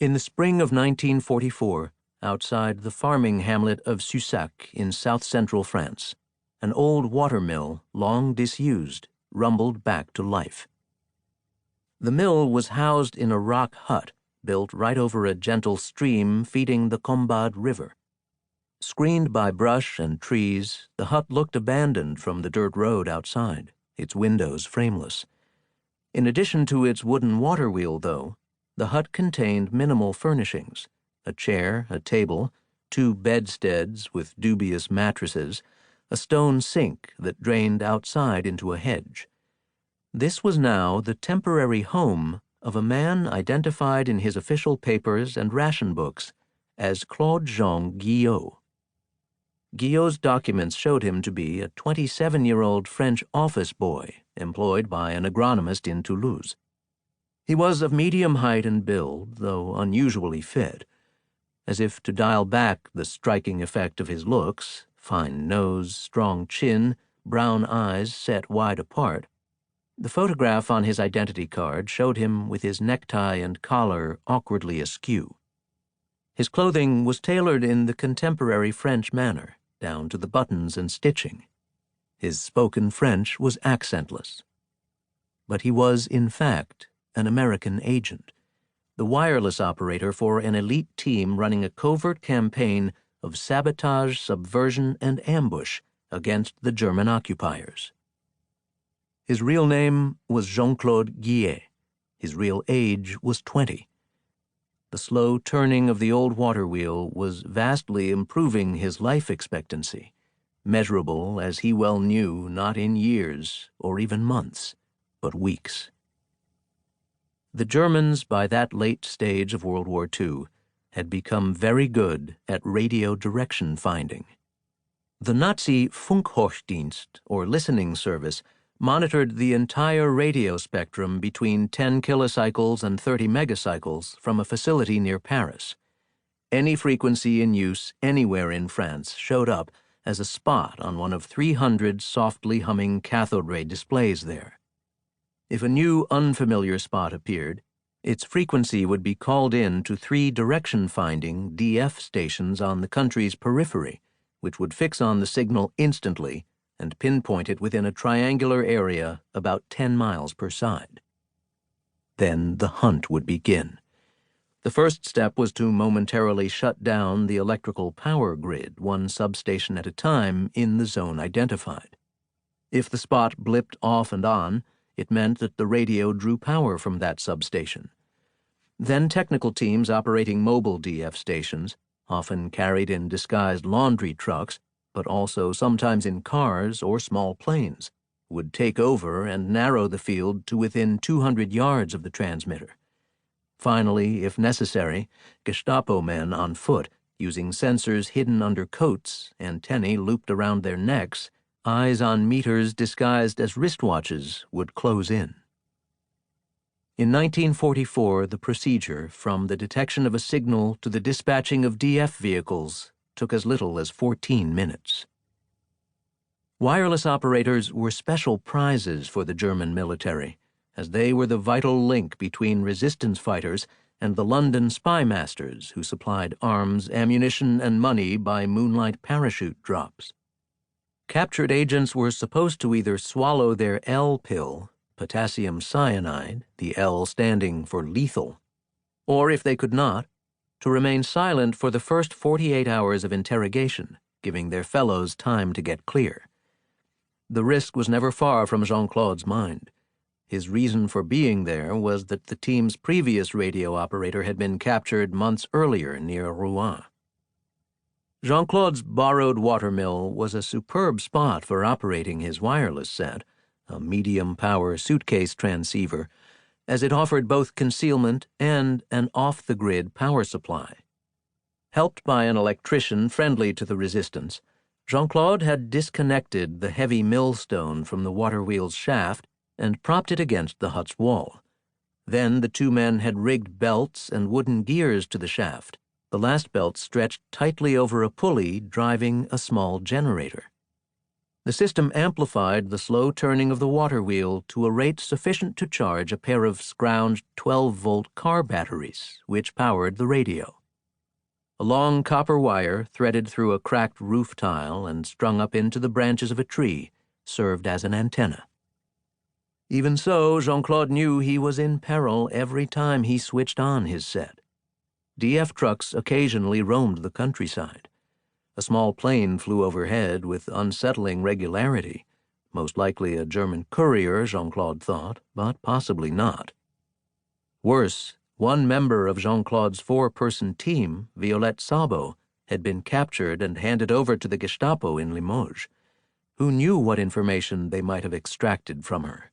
In the spring of 1944, outside the farming hamlet of Sussac in south-central France, an old water mill, long disused, rumbled back to life. The mill was housed in a rock hut built right over a gentle stream feeding the Combade River. Screened by brush and trees, the hut looked abandoned from the dirt road outside, its windows frameless. In addition to its wooden water wheel, though, the hut contained minimal furnishings: a chair, a table, 2 bedsteads with dubious mattresses, a stone sink that drained outside into a hedge. This was now the temporary home of a man identified in his official papers and ration books as Claude-Jean Guiet. Guiot's documents showed him to be a 27-year-old French office boy employed by an agronomist in Toulouse. He was of medium height and build, though unusually fit. As if to dial back the striking effect of his looks, fine nose, strong chin, brown eyes set wide apart, the photograph on his identity card showed him with his necktie and collar awkwardly askew. His clothing was tailored in the contemporary French manner, down to the buttons and stitching. His spoken French was accentless. But he was, in fact, an American agent, the wireless operator for an elite team running a covert campaign of sabotage, subversion, and ambush against the German occupiers. His real name was Jean-Claude Guiet. His real age was 20. The slow turning of the old water wheel was vastly improving his life expectancy, measurable, as he well knew, not in years or even months, but weeks. The Germans, by that late stage of World War II, had become very good at radio direction finding. The Nazi Funkhorchdienst, or listening service, monitored the entire radio spectrum between 10 kilocycles and 30 megacycles from a facility near Paris. Any frequency in use anywhere in France showed up as a spot on one of 300 softly humming cathode ray displays there. If a new unfamiliar spot appeared, its frequency would be called in to 3 direction-finding DF stations on the country's periphery, which would fix on the signal instantly and pinpoint it within a triangular area about 10 miles per side. Then the hunt would begin. The first step was to momentarily shut down the electrical power grid, one substation at a time, in the zone identified. If the spot blipped off and on, it meant that the radio drew power from that substation. Then technical teams operating mobile DF stations, often carried in disguised laundry trucks, but also sometimes in cars or small planes, would take over and narrow the field to within 200 yards of the transmitter. Finally, if necessary, Gestapo men on foot, using sensors hidden under coats, antennae looped around their necks, eyes on meters disguised as wristwatches, would close in. In 1944, the procedure, from the detection of a signal to the dispatching of DF vehicles, took as little as 14 minutes. Wireless operators were special prizes for the German military, as they were the vital link between resistance fighters and the London spy masters who supplied arms, ammunition, and money by moonlight parachute drops. Captured agents were supposed to either swallow their L pill, potassium cyanide, the L standing for lethal, or if they could not, to remain silent for the first 48 hours of interrogation, giving their fellows time to get clear. The risk was never far from Jean-Claude's mind. His reason for being there was that the team's previous radio operator had been captured months earlier near Rouen. Jean-Claude's borrowed watermill was a superb spot for operating his wireless set, a medium-power suitcase transceiver, as it offered both concealment and an off-the-grid power supply. Helped by an electrician friendly to the resistance, Jean-Claude had disconnected the heavy millstone from the water wheel's shaft and propped it against the hut's wall. Then the 2 men had rigged belts and wooden gears to the shaft, the last belt stretched tightly over a pulley driving a small generator. The system amplified the slow turning of the water wheel to a rate sufficient to charge a pair of scrounged 12-volt car batteries, which powered the radio. A long copper wire, threaded through a cracked roof tile and strung up into the branches of a tree, served as an antenna. Even so, Jean-Claude knew he was in peril every time he switched on his set. DF trucks occasionally roamed the countryside. A small plane flew overhead with unsettling regularity, most likely a German courier, Jean-Claude thought, but possibly not. Worse, one member of Jean-Claude's 4-person team, Violette Sabo, had been captured and handed over to the Gestapo in Limoges. Who knew what information they might have extracted from her?